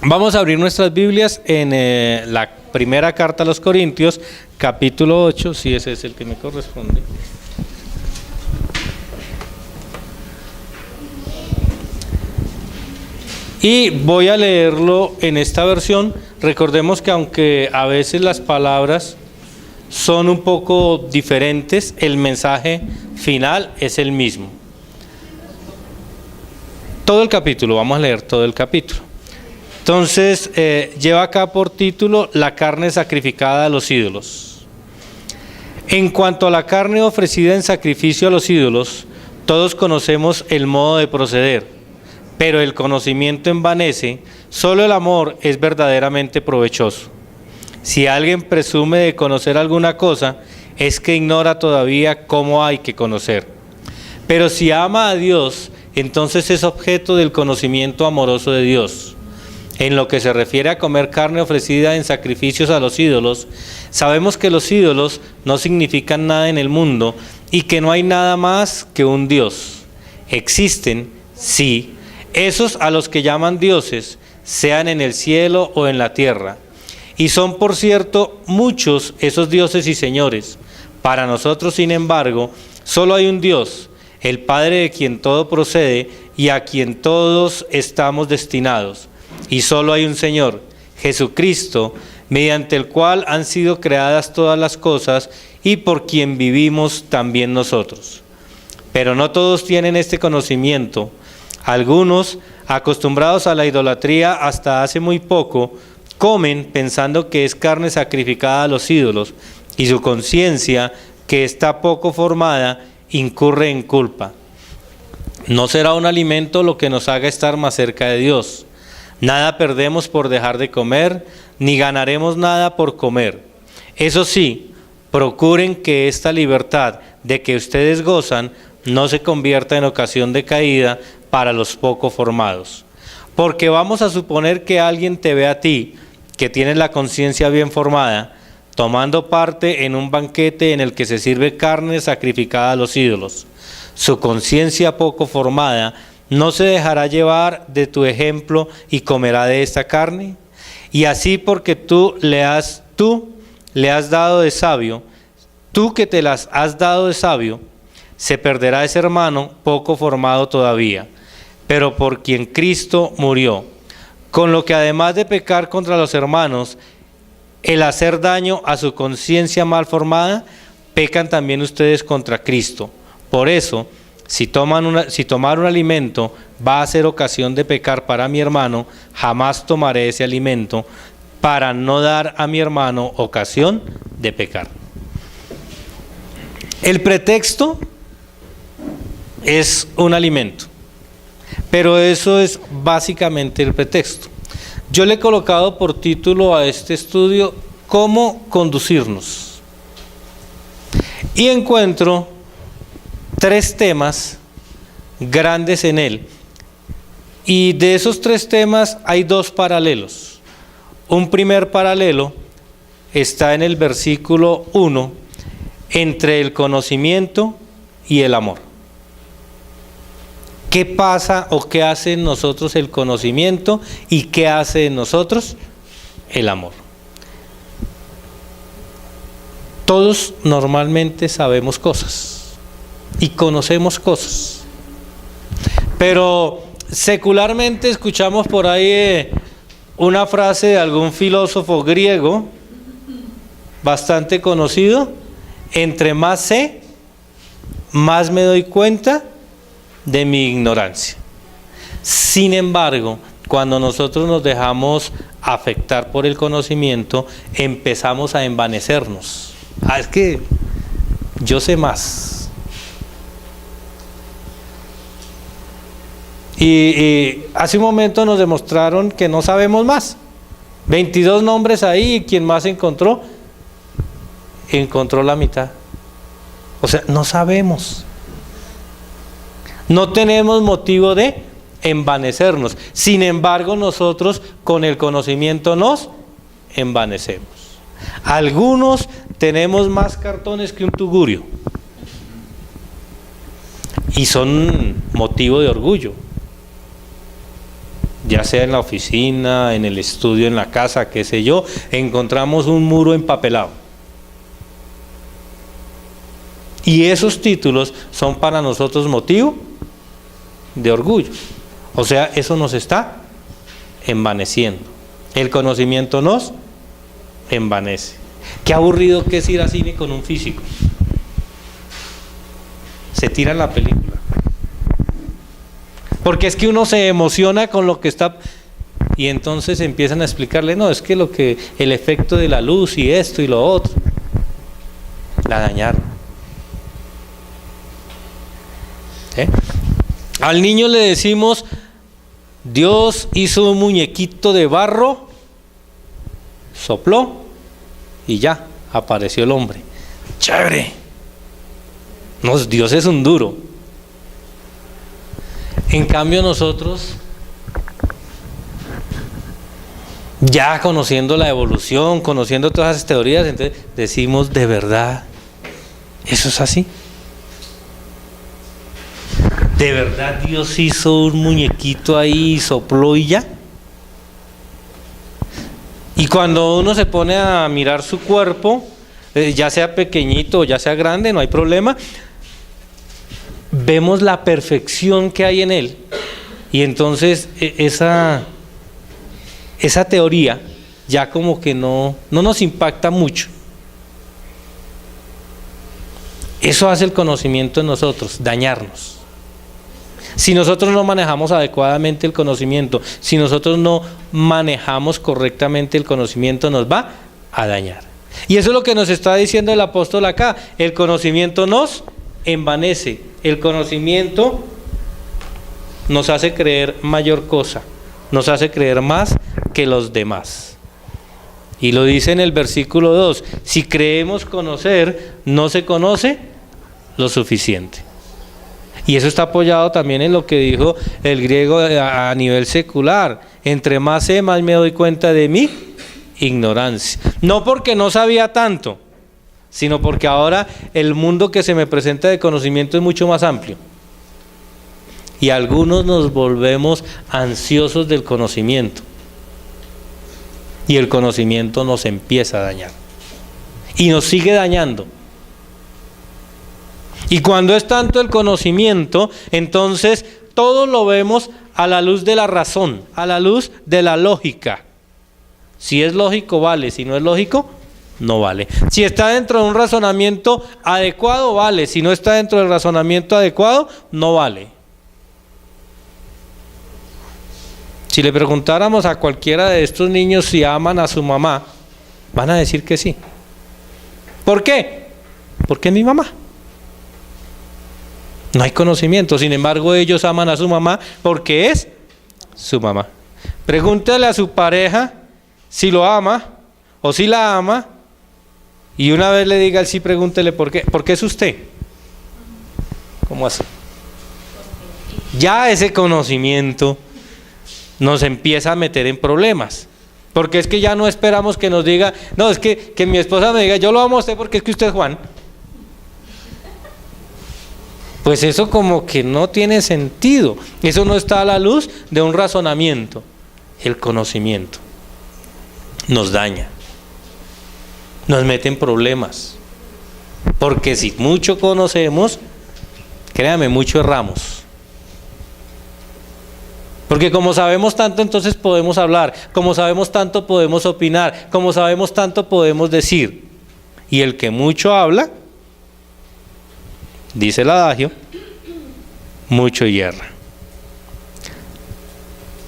Vamos a abrir nuestras Biblias en la primera carta a los Corintios, capítulo 8, si ese es el que me corresponde. Y voy a leerlo en esta versión. Recordemos que aunque a veces las palabras son un poco diferentes, el mensaje final es el mismo. Todo el capítulo, vamos a leer todo el capítulo. Entonces, lleva acá por título la carne sacrificada a los ídolos. En cuanto a la carne ofrecida en sacrificio a los ídolos, todos conocemos el modo de proceder, pero el conocimiento envanece, solo el amor es verdaderamente provechoso. Si alguien presume de conocer alguna cosa, es que ignora todavía cómo hay que conocer. Pero si ama a Dios, entonces es objeto del conocimiento amoroso de Dios. En lo que se refiere a comer carne ofrecida en sacrificios a los ídolos, sabemos que los ídolos no significan nada en el mundo y que no hay nada más que un Dios. Existen, sí, esos a los que llaman dioses, sean en el cielo o en la tierra. Y son, por cierto, muchos esos dioses y señores. Para nosotros, sin embargo, solo hay un Dios, el Padre de quien todo procede y a quien todos estamos destinados. Y solo hay un Señor, Jesucristo, mediante el cual han sido creadas todas las cosas y por quien vivimos también nosotros. Pero no todos tienen este conocimiento. Algunos, acostumbrados a la idolatría hasta hace muy poco, comen pensando que es carne sacrificada a los ídolos, y su conciencia, que está poco formada, incurre en culpa. No será un alimento lo que nos haga estar más cerca de Dios. Nada perdemos por dejar de comer, ni ganaremos nada por comer. Eso sí, procuren que esta libertad de que ustedes gozan no se convierta en ocasión de caída para los poco formados. Porque vamos a suponer que alguien te ve a ti, que tienes la conciencia bien formada, tomando parte en un banquete en el que se sirve carne sacrificada a los ídolos. Su conciencia poco formada ¿no se dejará llevar de tu ejemplo y comerá de esta carne? Y así porque tú le has dado de sabio, tú que te las has dado de sabio, se perderá ese hermano poco formado todavía, pero por quien Cristo murió. Con lo que además de pecar contra los hermanos, el hacer daño a su conciencia mal formada, pecan también ustedes contra Cristo. Por eso, si tomar un alimento va a ser ocasión de pecar para mi hermano, jamás tomaré ese alimento para no dar a mi hermano ocasión de pecar. El pretexto es un alimento, pero eso es básicamente el pretexto. Yo le he colocado por título a este estudio ¿Cómo conducirnos? Y encuentro 3 temas grandes en él, y de esos 3 temas hay 2 paralelos. Un primer paralelo está en el versículo 1, entre el conocimiento y el amor. ¿Qué pasa o qué hace en nosotros el conocimiento y qué hace en nosotros el amor? Todos normalmente sabemos cosas y conocemos cosas, pero secularmente escuchamos por ahí una frase de algún filósofo griego bastante conocido: entre más sé, más me doy cuenta de mi ignorancia. Sin embargo, cuando nosotros nos dejamos afectar por el conocimiento, empezamos a envanecernos. Es que yo sé más. Y hace un momento nos demostraron que no sabemos más. 22 nombres ahí, y quien más encontró la mitad. O sea, no sabemos. No tenemos motivo de envanecernos. Sin embargo, nosotros con el conocimiento nos envanecemos. Algunos tenemos más cartones que un tugurio y son motivo de orgullo. ya sea en la oficina, en el estudio, en la casa, qué sé yo, encontramos un muro empapelado. Y esos títulos son para nosotros motivo de orgullo. O sea, eso nos está envaneciendo. El conocimiento nos envanece. Qué aburrido que es ir al cine con un físico. Se tira la película. Porque es que uno se emociona con lo que está, y entonces empiezan a explicarle, no, es que el efecto de la luz y esto y lo otro, la dañaron. Al niño le decimos, Dios hizo un muñequito de barro, sopló y ya, apareció el hombre. Chévere. No, Dios es un duro. En cambio nosotros, ya conociendo la evolución, conociendo todas esas teorías, entonces decimos, ¿de verdad eso es así? ¿De verdad Dios hizo un muñequito ahí, sopló y ya? Y cuando uno se pone a mirar su cuerpo, ya sea pequeñito o ya sea grande, no hay problema, vemos la perfección que hay en él, y entonces esa teoría ya como que no nos impacta mucho. Eso hace el conocimiento en nosotros, dañarnos. Si nosotros no manejamos adecuadamente el conocimiento, si nosotros no manejamos correctamente el conocimiento, nos va a dañar. Y eso es lo que nos está diciendo el apóstol acá. El conocimiento nos envanece. El conocimiento nos hace creer mayor cosa, nos hace creer más que los demás. Y lo dice en el versículo 2, si creemos conocer, no se conoce lo suficiente. Y eso está apoyado también en lo que dijo el griego a nivel secular. Entre más sé, más me doy cuenta de mi ignorancia. No porque no sabía tanto, sino porque ahora el mundo que se me presenta de conocimiento es mucho más amplio. Y algunos nos volvemos ansiosos del conocimiento. Y el conocimiento nos empieza a dañar. Y nos sigue dañando. Y cuando es tanto el conocimiento, entonces todo lo vemos a la luz de la razón, a la luz de la lógica. Si es lógico, vale. Si no es lógico, no vale. Si está dentro de un razonamiento adecuado, vale. Si no está dentro del razonamiento adecuado, no vale. Si le preguntáramos a cualquiera de estos niños si aman a su mamá, van a decir que sí. ¿Por qué? Porque es mi mamá. No hay conocimiento, sin embargo ellos aman a su mamá porque es su mamá. Pregúntale a su pareja si lo ama o si la ama, y una vez le diga el sí, pregúntele por qué. ¿Por qué es usted? ¿Cómo así? Ya ese conocimiento nos empieza a meter en problemas, porque es que ya no esperamos que nos diga, no, es que mi esposa me diga, yo lo amo a usted porque es que usted es Juan. Pues eso como que no tiene sentido, eso no está a la luz de un razonamiento. El conocimiento nos daña, nos mete en problemas, porque si mucho conocemos, créame, mucho erramos. Porque como sabemos tanto, entonces podemos hablar, como sabemos tanto podemos opinar, como sabemos tanto podemos decir. Y el que mucho habla, dice el adagio, mucho hierra.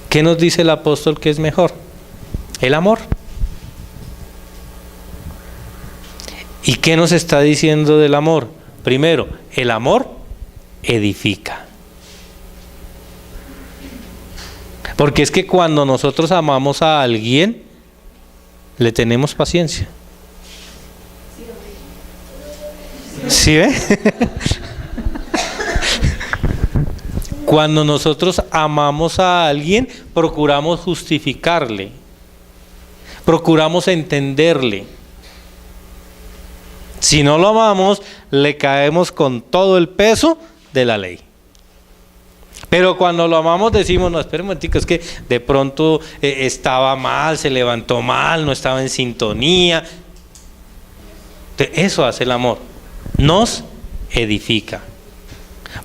¿Qué nos dice el apóstol que es mejor? El amor. ¿Y qué nos está diciendo del amor? Primero, el amor edifica. Porque es que cuando nosotros amamos a alguien, le tenemos paciencia. ¿Sí ve? Cuando nosotros amamos a alguien, procuramos justificarle, procuramos entenderle. Si no lo amamos, le caemos con todo el peso de la ley. Pero cuando lo amamos decimos, no, espera un momentico, es que de pronto estaba mal, se levantó mal, no estaba en sintonía. Eso hace el amor, nos edifica.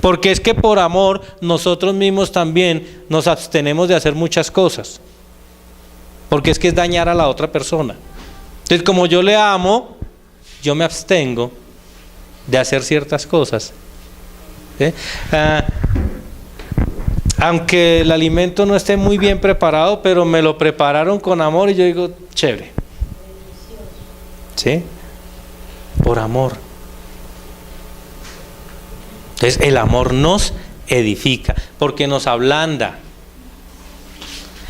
Porque es que por amor nosotros mismos también nos abstenemos de hacer muchas cosas. Porque es que es dañar a la otra persona. Entonces, como yo le amo, yo me abstengo de hacer ciertas cosas. ¿Sí? Aunque el alimento no esté muy bien preparado, pero me lo prepararon con amor y yo digo, chévere. ¿Sí? Por amor. Entonces el amor nos edifica, porque nos ablanda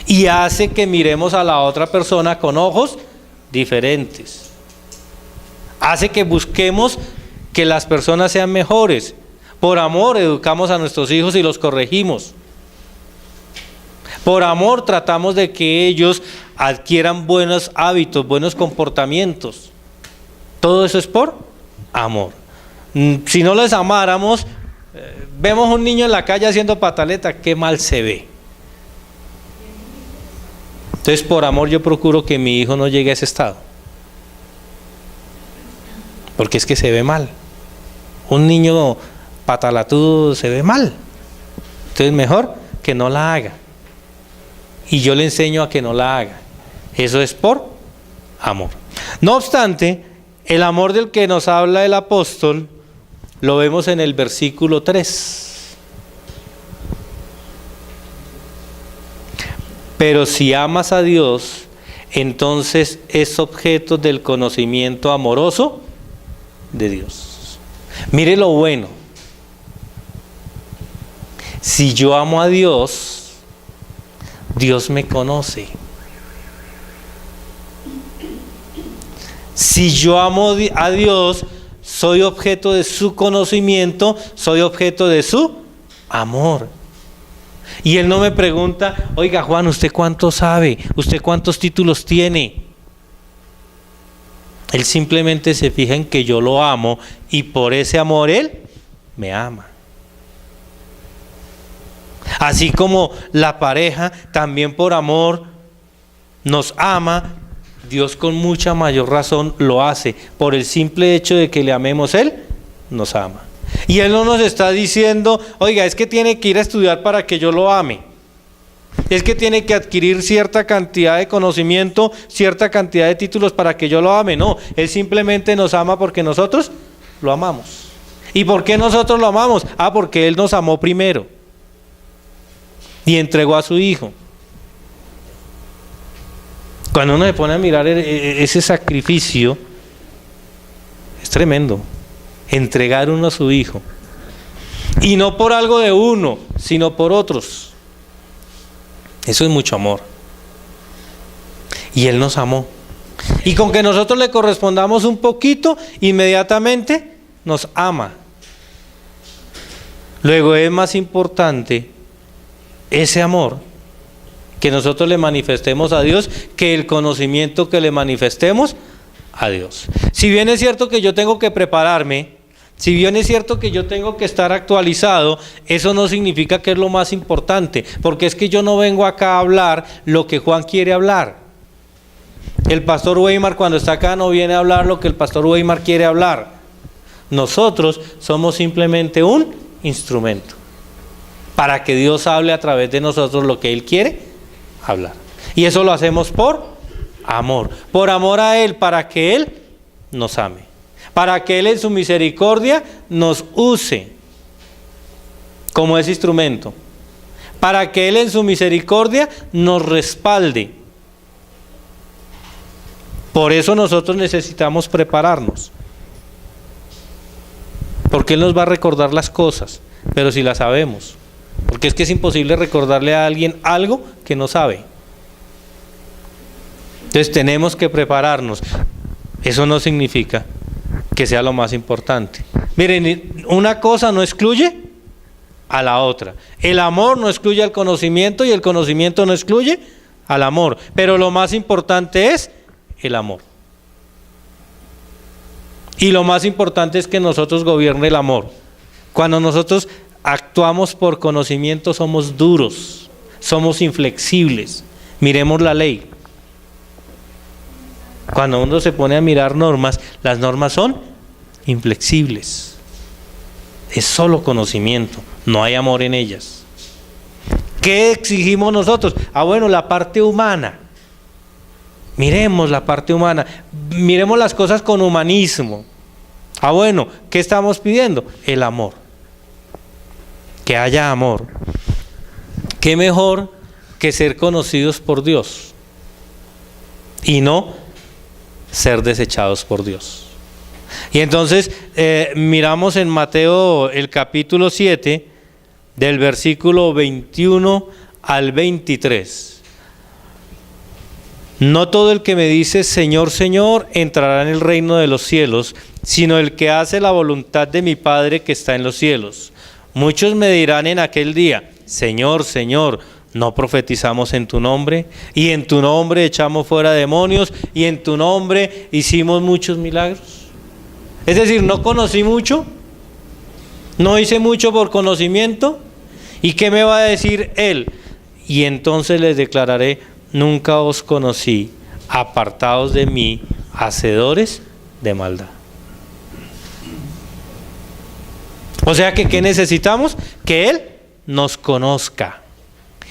y hace que miremos a la otra persona con ojos diferentes. Hace que busquemos que las personas sean mejores. Por amor educamos a nuestros hijos y los corregimos. Por amor tratamos de que ellos adquieran buenos hábitos, buenos comportamientos. Todo eso es por amor. Si no les amáramos, vemos un niño en la calle haciendo pataleta, qué mal se ve. Entonces por amor yo procuro que mi hijo no llegue a ese estado. Porque es que se ve mal. Un niño patalatudo se ve mal. Entonces mejor que no la haga. Y yo le enseño a que no la haga. Eso es por amor. No obstante, el amor del que nos habla el apóstol lo vemos en el versículo 3. Pero si amas a Dios, entonces es objeto del conocimiento amoroso de Dios. Mire lo bueno. Si yo amo a Dios, Dios me conoce. Si yo amo a Dios, soy objeto de su conocimiento, soy objeto de su amor. Y Él no me pregunta, oiga Juan, ¿usted cuánto sabe? ¿Usted cuántos títulos tiene? Él simplemente se fija en que yo lo amo y por ese amor Él me ama. Así como la pareja también por amor nos ama, Dios con mucha mayor razón lo hace. Por el simple hecho de que le amemos, Él nos ama. Y Él no nos está diciendo, oiga, es que tiene que ir a estudiar para que yo lo ame. Es que tiene que adquirir cierta cantidad de conocimiento, cierta cantidad de títulos para que yo lo ame. No, Él simplemente nos ama porque nosotros lo amamos. ¿Y por qué nosotros lo amamos? Porque Él nos amó primero y entregó a su Hijo. Cuando uno se pone a mirar ese sacrificio, es tremendo. Entregar uno a su Hijo. Y no por algo de uno, sino por otros. Eso es mucho amor. Y Él nos amó. Y con que nosotros le correspondamos un poquito, inmediatamente nos ama. Luego es más importante ese amor que nosotros le manifestemos a Dios que el conocimiento que le manifestemos a Dios. Si bien es cierto que yo tengo que prepararme, si bien es cierto que yo tengo que estar actualizado, eso no significa que es lo más importante, porque es que yo no vengo acá a hablar lo que Juan quiere hablar. El pastor Weimar cuando está acá no viene a hablar lo que el pastor Weimar quiere hablar. Nosotros somos simplemente un instrumento para que Dios hable a través de nosotros lo que Él quiere hablar. Y eso lo hacemos por amor a Él, para que Él nos ame, para que Él en su misericordia nos use como ese instrumento, para que Él en su misericordia nos respalde. Por eso nosotros necesitamos prepararnos, porque Él nos va a recordar las cosas, pero si las sabemos. Porque es que es imposible recordarle a alguien algo que no sabe. Entonces tenemos que prepararnos. Eso no significa que sea lo más importante. Miren, una cosa no excluye a la otra. El amor no excluye al conocimiento y el conocimiento no excluye al amor. Pero lo más importante es el amor. Y lo más importante es que nosotros gobierne el amor. Cuando nosotros actuamos por conocimiento somos duros, somos inflexibles. Miremos la ley. Cuando uno se pone a mirar normas, las normas son inflexibles. Es solo conocimiento, no hay amor en ellas. ¿Qué exigimos nosotros? Bueno, la parte humana. Miremos la parte humana, miremos las cosas con humanismo. Bueno, ¿qué estamos pidiendo? El amor. Que haya amor. ¿Qué mejor que ser conocidos por Dios y no ser desechados por Dios? Y entonces miramos en Mateo el capítulo 7, del versículo 21 al 23. No todo el que me dice Señor, Señor, entrará en el reino de los cielos, sino el que hace la voluntad de mi Padre que está en los cielos. Muchos me dirán en aquel día, Señor, Señor, ¿no profetizamos en tu nombre? Y en tu nombre echamos fuera demonios, y en tu nombre hicimos muchos milagros. Es decir, no conocí mucho, no hice mucho por conocimiento. ¿Y qué me va a decir Él? Y entonces les declararé, nunca os conocí, apartados de mí, hacedores de maldad. O sea que, ¿qué necesitamos? Que Él nos conozca.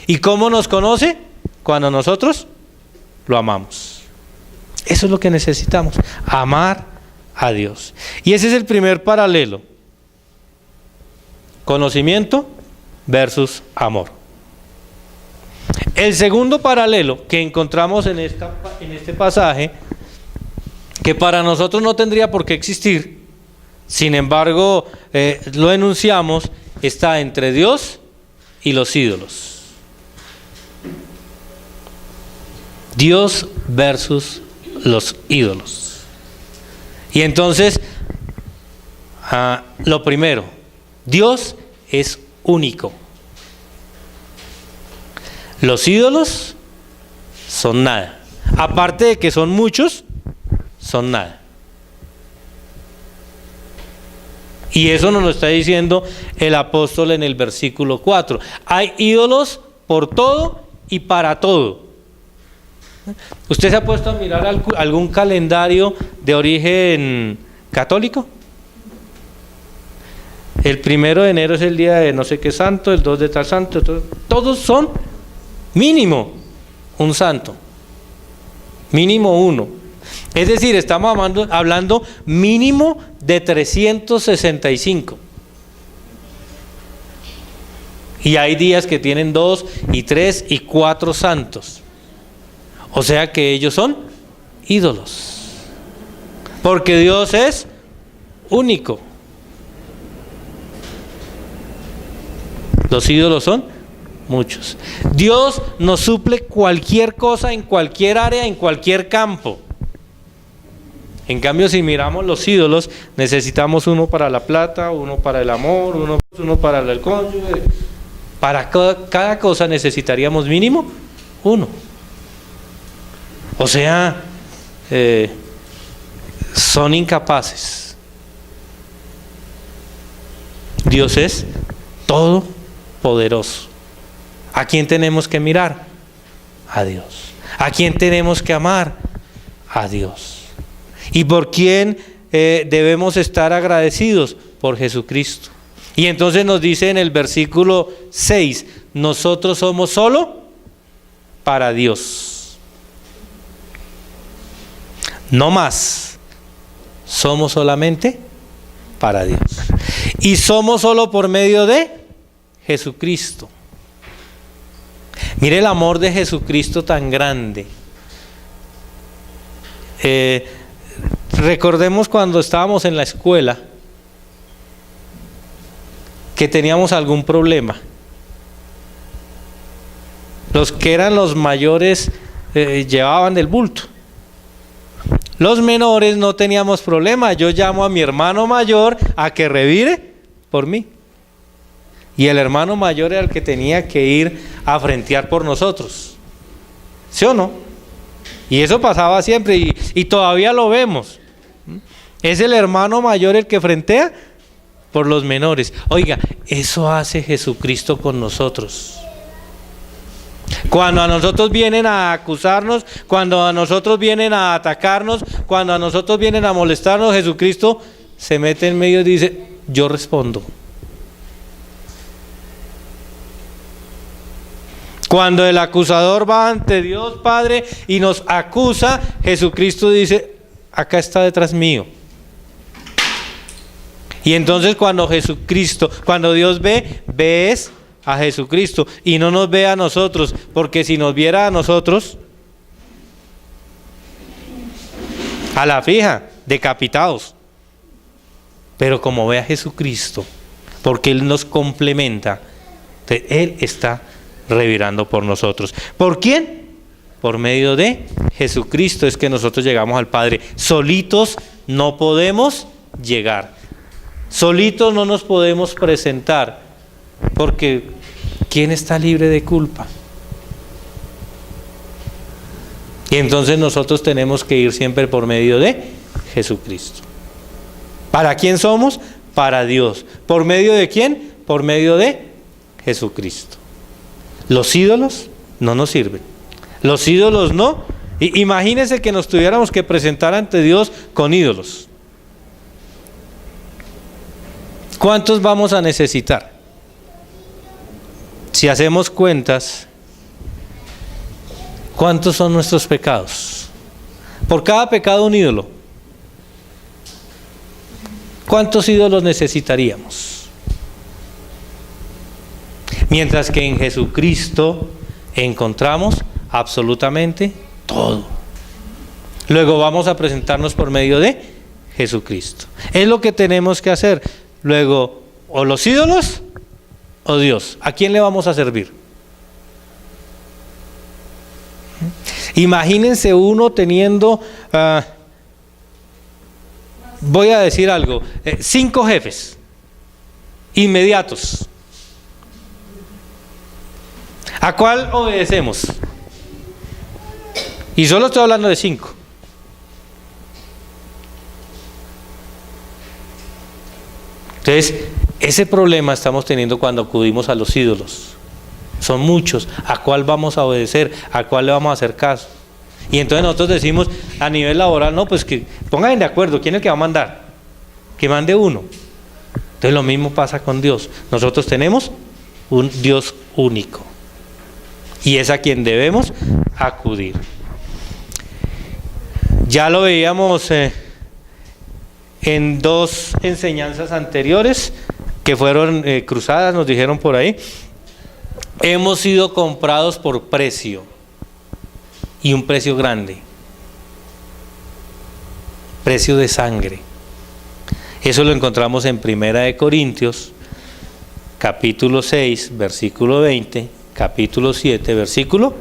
¿Y cómo nos conoce? Cuando nosotros lo amamos. Eso es lo que necesitamos, amar a Dios. Y ese es el primer paralelo. Conocimiento versus amor. El segundo paralelo que encontramos en este pasaje, que para nosotros no tendría por qué existir, sin embargo lo enunciamos, está entre Dios y los ídolos. Dios versus los ídolos. Y entonces, lo primero, Dios es único. Los ídolos son nada. Aparte de que son muchos, son nada. Y eso nos lo está diciendo el apóstol en el versículo 4. Hay ídolos por todo y para todo. ¿Usted se ha puesto a mirar algún calendario de origen católico? El 1 de enero es el día de no sé qué santo, el 2 de tal santo, todos son mínimo un santo, mínimo uno. Es decir, estamos hablando mínimo de 365. Y hay días que tienen 2 y 3 y 4 santos. O sea que ellos son ídolos. Porque Dios es único. Los ídolos son muchos. Dios nos suple cualquier cosa en cualquier área, en cualquier campo. En cambio, si miramos los ídolos, necesitamos uno para la plata, uno para el amor, uno para el cónyuge. Para cada cosa necesitaríamos mínimo uno. O sea, son incapaces. Dios es todopoderoso. ¿A quién tenemos que mirar? A Dios. ¿A quién tenemos que amar? A Dios. ¿Y por quién debemos estar agradecidos? Por Jesucristo. Y entonces nos dice en el versículo 6, nosotros somos solo para Dios. No más. Somos solamente para Dios. Y somos solo por medio de Jesucristo. Mire el amor de Jesucristo tan grande. Recordemos cuando estábamos en la escuela que teníamos algún problema. Los que eran los mayores llevaban del bulto. Los menores no teníamos problema. Yo llamo a mi hermano mayor a que revire por mí. Y el hermano mayor era el que tenía que ir a frentear por nosotros. ¿Sí o no? Y eso pasaba siempre y todavía lo vemos. Es el hermano mayor el que frentea por los menores. Oiga, eso hace Jesucristo con nosotros. Cuando a nosotros vienen a acusarnos, cuando a nosotros vienen a atacarnos, cuando a nosotros vienen a molestarnos, Jesucristo se mete en medio y dice, yo respondo. Cuando el acusador va ante Dios Padre y nos acusa, Jesucristo dice, acá está detrás mío. Y entonces cuando Dios ves a Jesucristo y no nos ve a nosotros, porque si nos viera a nosotros, a la fija, decapitados. Pero como ve a Jesucristo, porque Él nos complementa, Él está revirando por nosotros. ¿Por quién? Por medio de Jesucristo es que nosotros llegamos al Padre. Solitos no podemos llegar. Solitos no nos podemos presentar. Porque ¿quién está libre de culpa? Y entonces nosotros tenemos que ir siempre por medio de Jesucristo. ¿Para quién somos? Para Dios. ¿Por medio de quién? Por medio de Jesucristo. Los ídolos no nos sirven. Los ídolos no. Imagínense que nos tuviéramos que presentar ante Dios con ídolos. ¿Cuántos vamos a necesitar? Si hacemos cuentas, ¿cuántos son nuestros pecados? Por cada pecado un ídolo. ¿Cuántos ídolos necesitaríamos? Mientras que en Jesucristo encontramos absolutamente todo. Luego vamos a presentarnos por medio de Jesucristo. Es lo que tenemos que hacer. Luego, o los ídolos o Dios. ¿A quién le vamos a servir? Imagínense uno teniendo, voy a decir algo, 5 jefes inmediatos. ¿A cuál obedecemos? Y solo estoy hablando de 5. Entonces, ese problema estamos teniendo cuando acudimos a los ídolos. Son muchos. ¿A cuál vamos a obedecer? ¿A cuál le vamos a hacer caso? Y entonces nosotros decimos a nivel laboral, no, pues que pongan de acuerdo, ¿quién es el que va a mandar? Que mande uno. Entonces lo mismo pasa con Dios. Nosotros tenemos un Dios único. Y es a quien debemos acudir. Ya lo veíamos en 2 enseñanzas anteriores que fueron cruzadas, nos dijeron por ahí. Hemos sido comprados por precio, y un precio grande, precio de sangre. Eso lo encontramos en 1 Corintios, capítulo 6, versículo 20, capítulo 7, versículo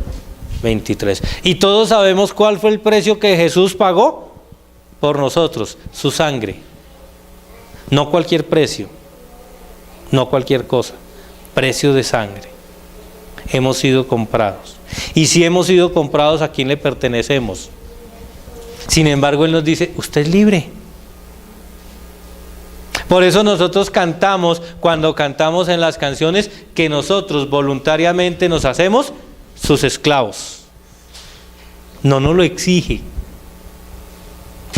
23. Y todos sabemos cuál fue el precio que Jesús pagó por nosotros, su sangre. No cualquier precio, no cualquier cosa, precio de sangre. Hemos sido comprados. Y si hemos sido comprados, ¿a quién le pertenecemos? Sin embargo, Él nos dice, usted es libre. Por eso nosotros cantamos, cuando cantamos en las canciones, que nosotros voluntariamente nos hacemos sus esclavos. No nos lo exige.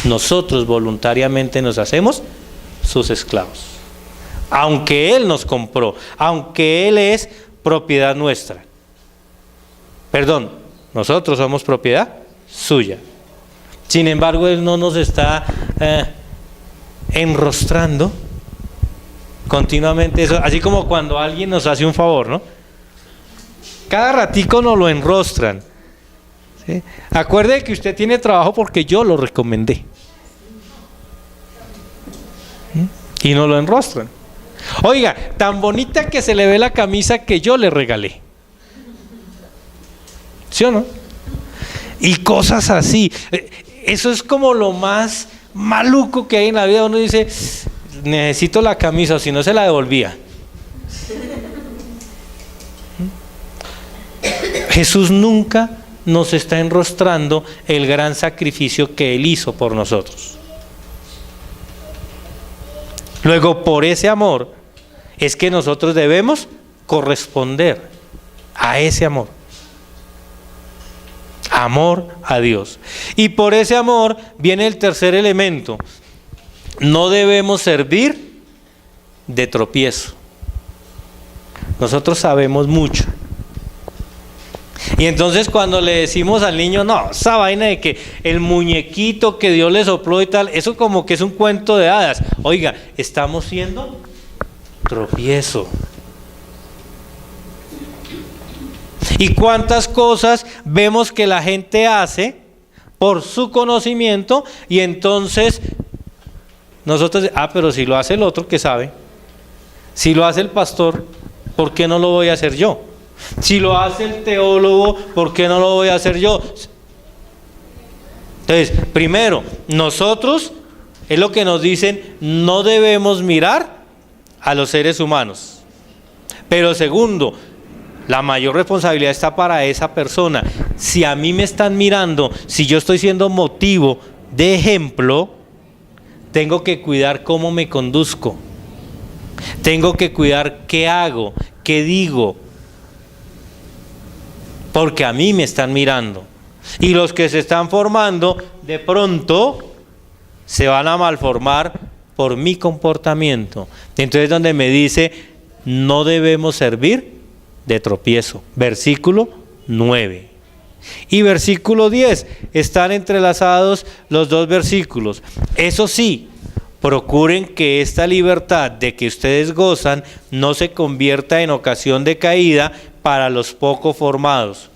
Nosotros voluntariamente nos hacemos sus esclavos. Aunque Él nos compró, aunque Él es propiedad nuestra. Perdón, nosotros somos propiedad suya. Sin embargo, Él no nos está enrostrando continuamente eso, así como cuando alguien nos hace un favor, ¿no? Cada ratico nos lo enrostran. ¿Sí? Acuerde que usted tiene trabajo porque yo lo recomendé. ¿Sí? Y nos lo enrostran. Oiga, tan bonita que se le ve la camisa que yo le regalé. ¿Sí o no? Y cosas así. Eso es como lo más maluco que hay en la vida. Uno dice, necesito la camisa, o si no se la devolvía. Jesús nunca nos está enrostrando el gran sacrificio que Él hizo por nosotros. Luego, por ese amor es que nosotros debemos corresponder a ese amor. Amor a Dios. Y por ese amor viene el tercer elemento. No debemos servir de tropiezo. Nosotros sabemos mucho. Y entonces cuando le decimos al niño, no, esa vaina de que el muñequito que Dios le sopló y tal, eso como que es un cuento de hadas. Oiga, estamos siendo tropiezo. ¿Y cuántas cosas vemos que la gente hace por su conocimiento? Y entonces nosotros, pero si lo hace el otro que sabe, si lo hace el pastor, ¿por qué no lo voy a hacer yo? Si lo hace el teólogo, ¿por qué no lo voy a hacer yo? Entonces, primero, nosotros, es lo que nos dicen, no debemos mirar a los seres humanos. Pero segundo, la mayor responsabilidad está para esa persona. Si a mí me están mirando, si yo estoy siendo motivo de ejemplo, tengo que cuidar cómo me conduzco. Tengo que cuidar qué hago, qué digo. Porque a mí me están mirando. Y los que se están formando, de pronto, se van a malformar por mi comportamiento. Entonces, donde me dice, no debemos servir de tropiezo. Versículo 9. Y versículo 10. Están entrelazados los dos versículos. Eso sí, procuren que esta libertad de que ustedes gozan no se convierta en ocasión de caída para los poco formados.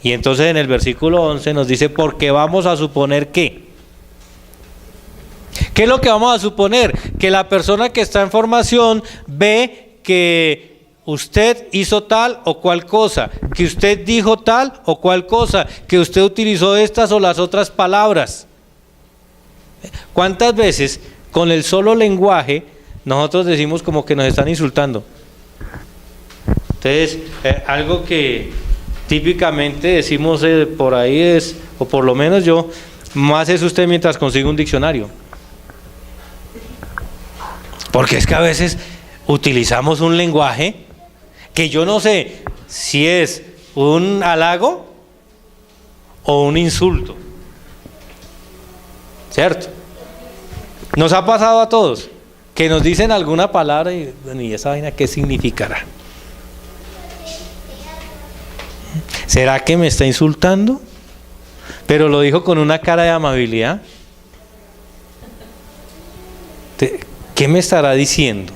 Y entonces en el versículo 11 nos dice, porque vamos a suponer que. ¿Qué es lo que vamos a suponer? Que la persona que está en formación ve que usted hizo tal o cual cosa, que usted dijo tal o cual cosa, que usted utilizó estas o las otras palabras. ¿Cuántas veces con el solo lenguaje nosotros decimos como que nos están insultando? Entonces, algo que típicamente decimos por ahí es, o por lo menos yo, más es usted mientras consigue un diccionario. Porque es que a veces utilizamos un lenguaje que yo no sé si es un halago o un insulto. ¿Cierto? Nos ha pasado a todos que nos dicen alguna palabra y, bueno, ¿y esa vaina qué significará? ¿Será que me está insultando? Pero lo dijo con una cara de amabilidad. ¿Qué me estará diciendo?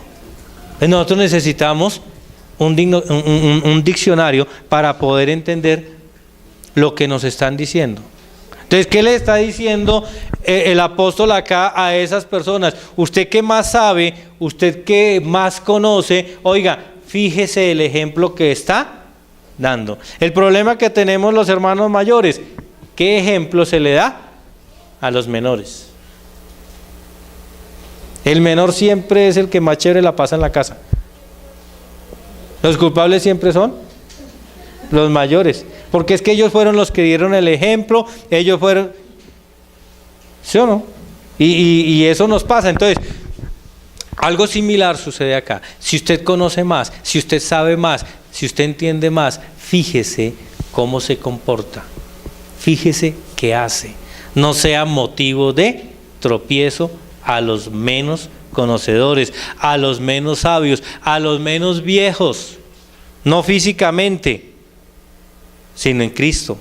Nosotros necesitamos un diccionario para poder entender lo que nos están diciendo. Entonces, ¿qué le está diciendo el apóstol acá a esas personas? Usted que más sabe, usted que más conoce, oiga, fíjese el ejemplo que está dando. El problema que tenemos los hermanos mayores, ¿qué ejemplo se le da a los menores? El menor siempre es el que más chévere la pasa en la casa. Los culpables siempre son los mayores, porque es que ellos fueron los que dieron el ejemplo, ellos fueron, ¿sí o no? Y eso nos pasa. Entonces, algo similar sucede acá. Si usted conoce más, si usted sabe más, si usted entiende más, fíjese cómo se comporta, fíjese qué hace. No sea motivo de tropiezo a los menos conocedores, a los menos sabios, a los menos viejos, no físicamente, sino en Cristo.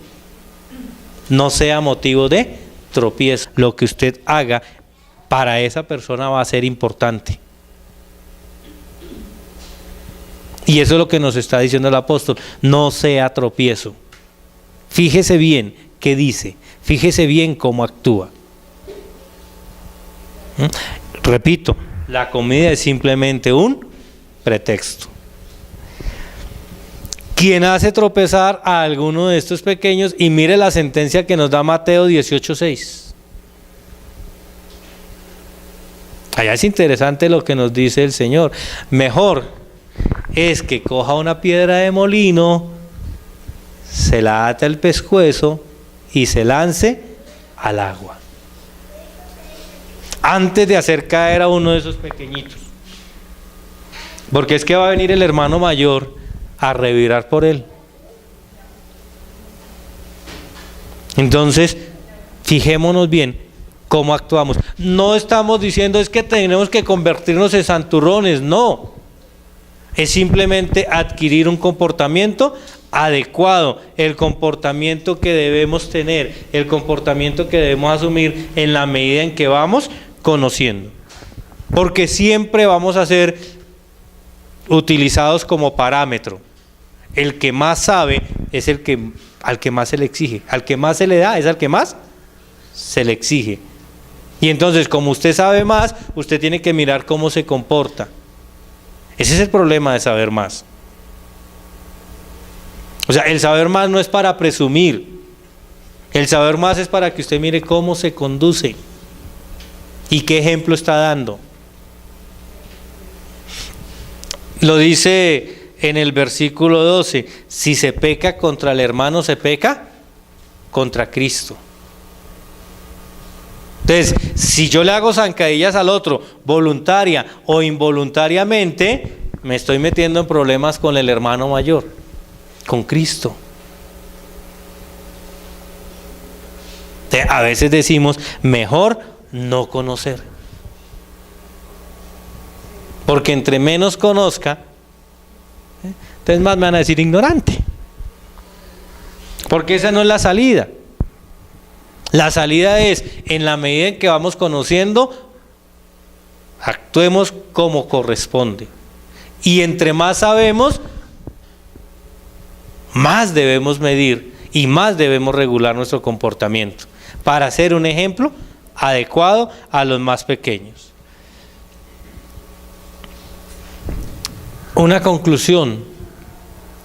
No sea motivo de tropiezo. Lo que usted haga para esa persona va a ser importante. Y eso es lo que nos está diciendo el apóstol. No sea tropiezo. Fíjese bien qué dice, fíjese bien cómo actúa. Repito, la comida es simplemente un pretexto. Quien hace tropezar a alguno de estos pequeños, y mire la sentencia que nos da Mateo 18:6. Allá es interesante lo que nos dice el Señor. Mejor es que coja una piedra de molino, se la ate al pescuezo y se lance al agua. antes de hacer caer a uno de esos pequeñitos. Porque es que va a venir el hermano mayor a revirar por él. Entonces, fijémonos bien cómo actuamos. No estamos diciendo es que tenemos que convertirnos en santurrones, no. Es simplemente adquirir un comportamiento adecuado, el comportamiento que debemos tener, el comportamiento que debemos asumir en la medida en que vamos conociendo. Porque siempre vamos a ser utilizados como parámetro. El que más sabe es el que al que más se le exige, al que más se le da es al que más se le exige. Y entonces, como usted sabe más, usted tiene que mirar cómo se comporta. Ese es el problema de saber más. O sea, el saber más no es para presumir. El saber más es para que usted mire cómo se conduce y qué ejemplo está dando. Lo dice en el versículo 12, si se peca contra el hermano, se peca contra Cristo. Entonces, si yo le hago zancadillas al otro, voluntaria o involuntariamente, me estoy metiendo en problemas con el hermano mayor, con Cristo. Entonces, a veces decimos, mejor no conocer. Porque entre menos conozca, entonces más me van a decir ignorante. Porque esa no es la salida. La salida es, en la medida en que vamos conociendo, actuemos como corresponde. Y entre más sabemos, más debemos medir y más debemos regular nuestro comportamiento para ser un ejemplo adecuado a los más pequeños. Una conclusión,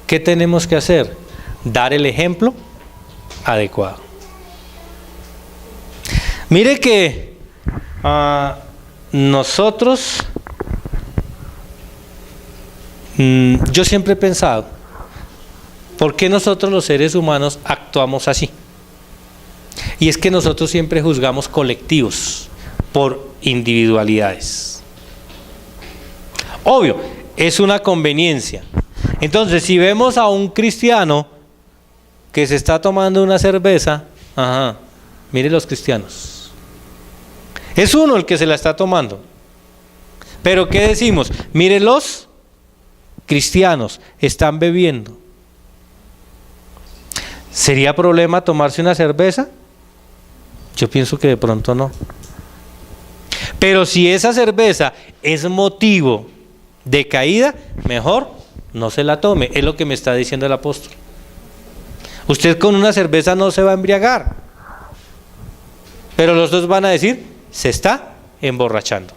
¿qué tenemos que hacer? Dar el ejemplo adecuado. Mire que nosotros, yo siempre he pensado, ¿por qué nosotros los seres humanos actuamos así? Y es que nosotros siempre juzgamos colectivos por individualidades. Obvio, es una conveniencia. Entonces, si vemos a un cristiano que se está tomando una cerveza, mire los cristianos. Es uno el que se la está tomando. Pero ¿qué decimos? Mire los cristianos, están bebiendo. ¿Sería problema tomarse una cerveza? Yo pienso que de pronto no. Pero si esa cerveza es motivo de caída, mejor no se la tome. Es lo que me está diciendo el apóstol. Usted con una cerveza no se va a embriagar. Pero los dos van a decir, se está emborrachando.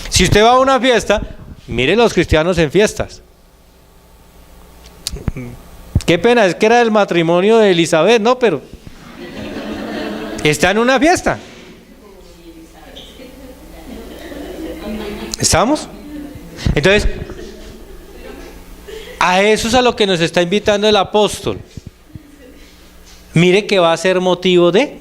Si usted va a una fiesta, mire los cristianos en fiestas. Qué pena, es que era el matrimonio de Elizabeth, ¿no? Pero está en una fiesta. ¿Estamos? Entonces, a eso es a lo que nos está invitando el apóstol. Mire que va a ser motivo de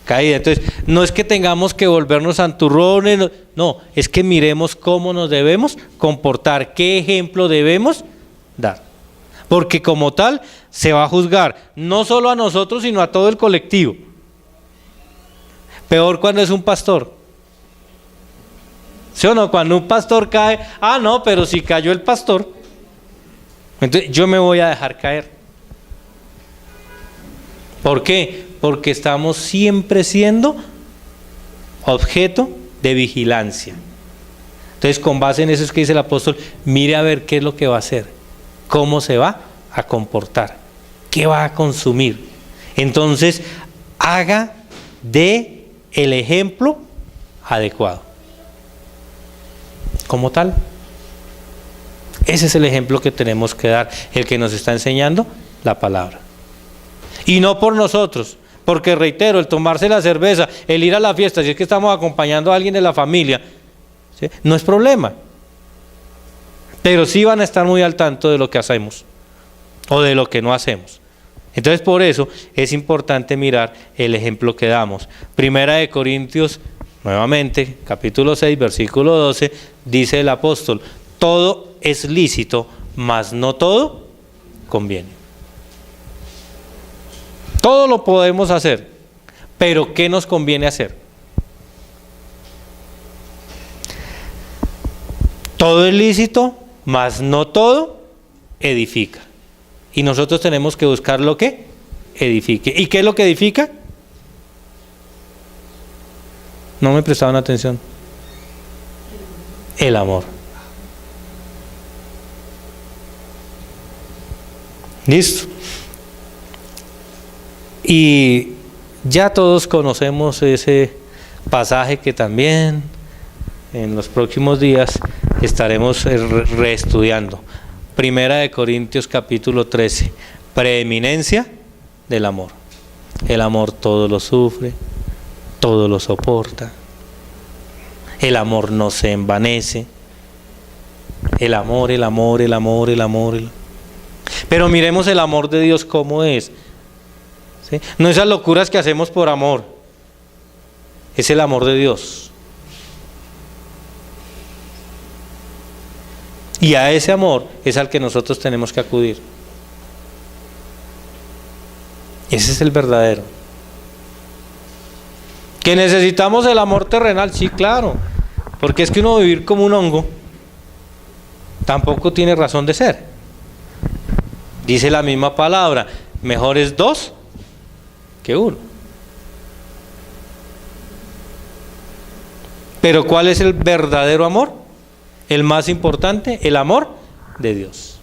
caída. Entonces, no es que tengamos que volvernos santurrones, no, es que miremos cómo nos debemos comportar, qué ejemplo debemos dar. Porque como tal, se va a juzgar no solo a nosotros, sino a todo el colectivo. Peor cuando es un pastor. ¿Sí o no? Cuando un pastor cae, no, pero si cayó el pastor, entonces yo me voy a dejar caer. ¿Por qué? Porque estamos siempre siendo objeto de vigilancia. Entonces, con base en eso es que dice el apóstol, mire a ver qué es lo que va a hacer, cómo se va a comportar, qué va a consumir. Entonces, haga de el ejemplo adecuado. Como tal. Ese es el ejemplo que tenemos que dar, el que nos está enseñando la palabra. Y no por nosotros, porque reitero, el tomarse la cerveza, el ir a la fiesta, si es que estamos acompañando a alguien de la familia, ¿sí? No es problema. Pero sí van a estar muy al tanto de lo que hacemos o de lo que no hacemos. Entonces por eso es importante mirar el ejemplo que damos. Primera de Corintios, nuevamente, capítulo 6, versículo 12, dice el apóstol, todo es lícito, mas no todo conviene. Todo lo podemos hacer, pero ¿qué nos conviene hacer? Todo es lícito, mas no todo edifica. Y nosotros tenemos que buscar lo que edifique. ¿Y qué es lo que edifica? No me prestaban atención. El amor. Listo. Y ya todos conocemos ese pasaje que también en los próximos días estaremos reestudiando. Primera de Corintios capítulo 13, preeminencia del amor. El amor todo lo sufre, todo lo soporta. El amor no se envanece. El amor, el amor, el amor, el amor. Pero miremos el amor de Dios cómo es. ¿Sí? No esas locuras que hacemos por amor. Es el amor de Dios. Y a ese amor es al que nosotros tenemos que acudir. Ese es el verdadero. ¿Que necesitamos el amor terrenal? Sí, claro. Porque es que uno vivir como un hongo tampoco tiene razón de ser. Dice la misma palabra, mejor es dos que uno. Pero ¿cuál es el verdadero amor? El más importante, el amor de Dios.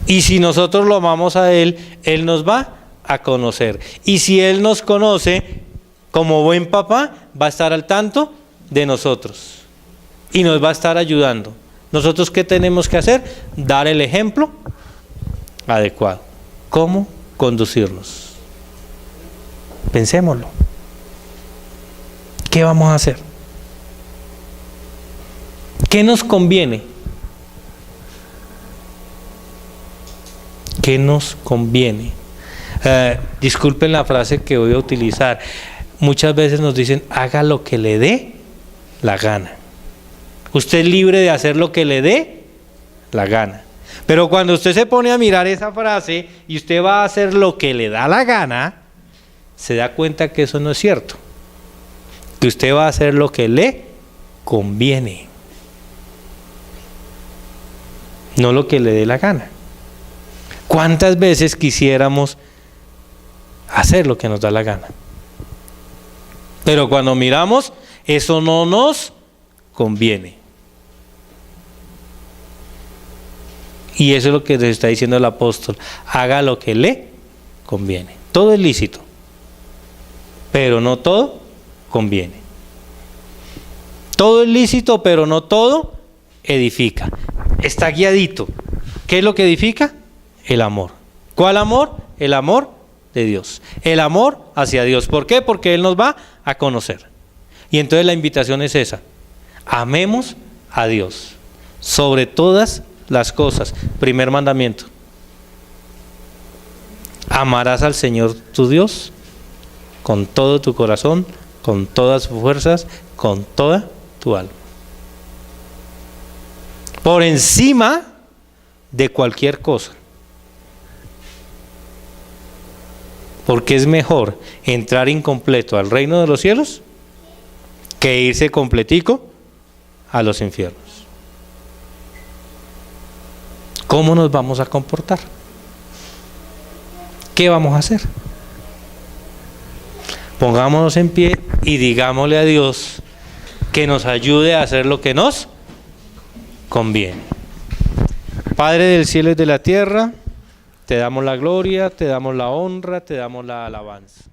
Y si nosotros lo amamos a Él, Él nos va a conocer. Y si Él nos conoce, como buen papá, va a estar al tanto de nosotros. Y nos va a estar ayudando. ¿Nosotros qué tenemos que hacer? Dar el ejemplo adecuado. ¿Cómo conducirnos? Pensémoslo. ¿Qué vamos a hacer? ¿Qué nos conviene? ¿Qué nos conviene? Disculpen la frase que voy a utilizar. Muchas veces nos dicen, haga lo que le dé la gana. Usted es libre de hacer lo que le dé la gana. Pero cuando usted se pone a mirar esa frase y usted va a hacer lo que le da la gana, se da cuenta que eso no es cierto. Que usted va a hacer lo que le conviene. No lo que le dé la gana. ¿Cuántas veces quisiéramos hacer lo que nos da la gana? Pero cuando miramos, eso no nos conviene. Y eso es lo que nos está diciendo el apóstol. Haga lo que le conviene. Todo es lícito, pero no todo conviene. Todo es lícito, pero no todo edifica. Está guiadito. ¿Qué es lo que edifica? El amor. ¿Cuál amor? El amor de Dios. El amor hacia Dios. ¿Por qué? Porque Él nos va a conocer. Y entonces la invitación es esa. Amemos a Dios sobre todas las cosas. Primer mandamiento. Amarás al Señor tu Dios con todo tu corazón, con todas tus fuerzas, con toda tu alma. Por encima de cualquier cosa. Porque es mejor entrar incompleto al reino de los cielos que irse completico a los infiernos. ¿Cómo nos vamos a comportar? ¿Qué vamos a hacer? Pongámonos en pie y digámosle a Dios que nos ayude a hacer lo que nos conviene. Padre del cielo y de la tierra, te damos la gloria, te damos la honra, te damos la alabanza.